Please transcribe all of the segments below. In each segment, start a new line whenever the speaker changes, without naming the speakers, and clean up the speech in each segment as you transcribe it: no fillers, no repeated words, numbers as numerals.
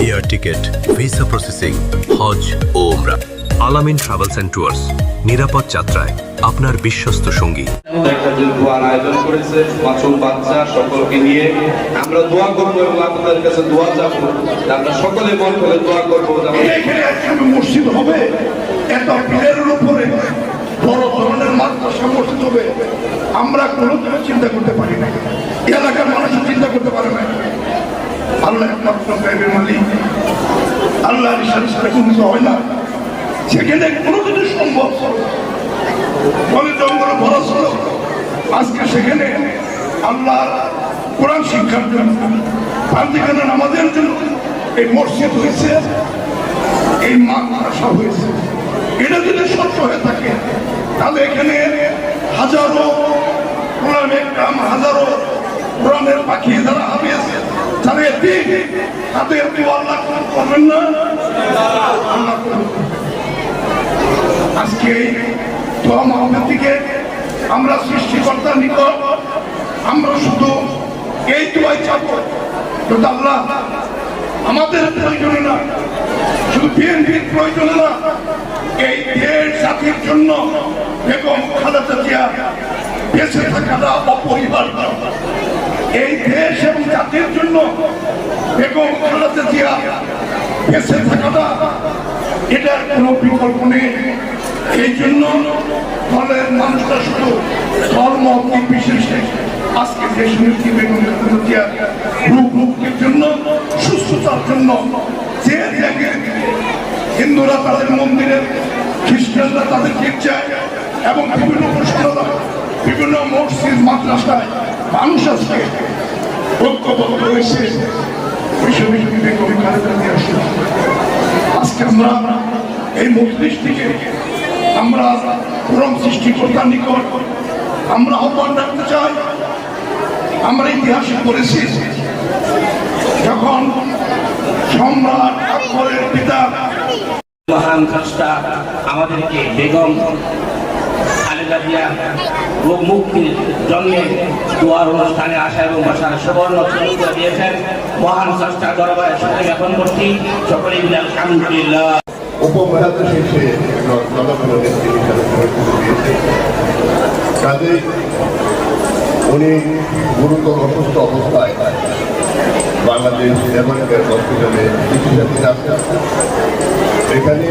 Air ticket, visa processing, হজ ও ওমরা। আলামিন travels and tours, নিরাপদ যাত্রায় আপনার বিশ্বস্ত সঙ্গী।
একটা দোয়ার আয়োজন করেছে মাসুম বাচ্চা সকলকে নিয়ে আমরা দোয়া করবো এবং আপনাদের কাছে দোয়া চাবো। আমরা সকলে মন করে দোয়া করবো।
এখানে একসাথে মসজিদ হবে, এত পিলারের উপরে বড় ধরনের মাদ্রাসা মসজিদ হবে, আমরা কোনো চিন্তা করতে পারি না। এলাকার মানুষ চিন্তা করতে পারে না। আল্লাহ একমাত্র গায়েবের মালিক, আল্লাহর ইশারা ছাড়া কোনো কিছু হয় না। সেখানে কোনো কিছু সম্ভব বলে জঙ্গল ভরা ছিল, আজকে সেখানে আল্লাহ কোরআন শিক্ষার জন্য, পাঁচদিখানা নামাজের জন্য এই মসজিদ হয়েছে, এই মাদ্রাসা হয়েছে। এটা যদি সত্য হয়ে থাকে তাহলে এখানে হাজারো কোরআনের কাম, হাজারো কোরআনের পাখি যারা হাফেজ, যারা এতিম, তাদের দোয়া আল্লাহ করবেন না? আল্লাহ করবেন। আজকে দোয়া মাহমুদের দিকে আমরা সৃষ্টিকর্তার নিকট আমরা শুধু এই দোয়াই চাবো, কিন্তু আল্লাহ আমাদের প্রয়োজনে না, শুধু বিএনপির প্রয়োজনে না, এই দেশ জাতির জন্য বেগম খালেদা জিয়া বেঁচে থাকাটা অপরিহার্য। এই দেশ এবং জাতির জন্য বেগম খালেদা জিয়া বেঁচে থাকাটা এটার কোনো বিকল্প নেই। এই জন্য দলের মানুষরা শুধু ধর্ম নির্বিশেষে আজকে দেশ নেত্রী বেগম খালেদা জিয়া রোগের জন্য, সুস্থতার জন্য যে হিন্দুরা তাদের মন্দিরে, খ্রিস্টানরা তাদের গির্জায় এবং বিভিন্ন অনুষ্ঠানালয়, বিভিন্ন মসজিদ মাদ্রাসায় মানুষ আজকে ঐক্যবদ্ধ হয়েছে বিশ্ববিদ্যালয় বেগম খালেদা জিয়া। আজকে আমরা এই মজলিস থেকে আমরা পরম সৃষ্টিকর্তার নিকট আমরা আহ্বান রাখতে চাই। আমরা ইতিহাসে পড়েছি যখন সম্রাট আকবরের পিতা
মহান স্রষ্টা আমাদেরকে বেগম খালেদা জিয়া রোগ মুক্তির জন্য দোয়ার অনুষ্ঠানে আসা এবং বসার সুবর্ণ সুযোগ করে দিয়েছেন। মহান স্রষ্টা দরবারে সকলে জ্ঞাপন করছি, সকলে মিলে আলহামদুলিল্লাহ।
উপমহাদেশ শেষে জনগণের নেত্রী হিসাবে কাজেই উনি গুরুতর অসুস্থ অবস্থায় বাংলাদেশ আমেরিকার হসপিটালে চিকিৎসাধীন আছেন। এখানে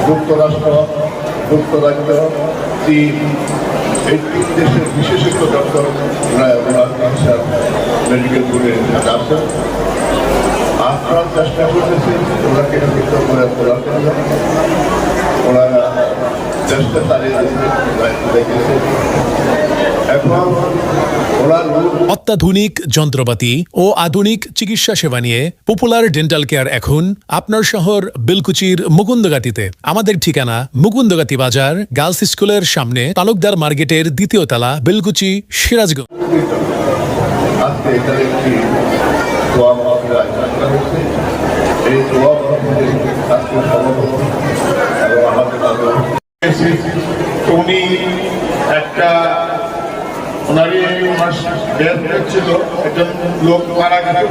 যুক্তরাষ্ট্র, যুক্তরাজ্য, চীন, এই তিন দেশের বিশেষজ্ঞ ডক্টর ওনার চিকিৎসা মেডিকেল বোর্ডের আছেন। আপনারা চেষ্টা করতেছেন ওনাকে সুস্থ করে তোলার জন্য। ওনারা চেষ্টা চালিয়ে দেখেছেন। এখন
অত্যাধুনিক যন্ত্রপাতি ও আধুনিক চিকিৎসা সেবা নিয়ে পপুলার ডেন্টাল কেয়ার এখন আপনার শহর বেলকুচির মুকুন্দগাতিতে। আমাদের ঠিকানা মুকুন্দগাতি বাজার, গার্লস স্কুলের সামনে, তালুকদার মার্কেটের দ্বিতীয় তলা, বেলকুচি, সিরাজগঞ্জ।
আজকে এখানে একটি দোয়া মাহফিল আয়োজন করা হয়েছে। এই দোয়া মাহফিলে আজকে সভাপতি এবং আমাদের
উনি একটা ওনারই ছিল, একজন লোক মারা গেছে।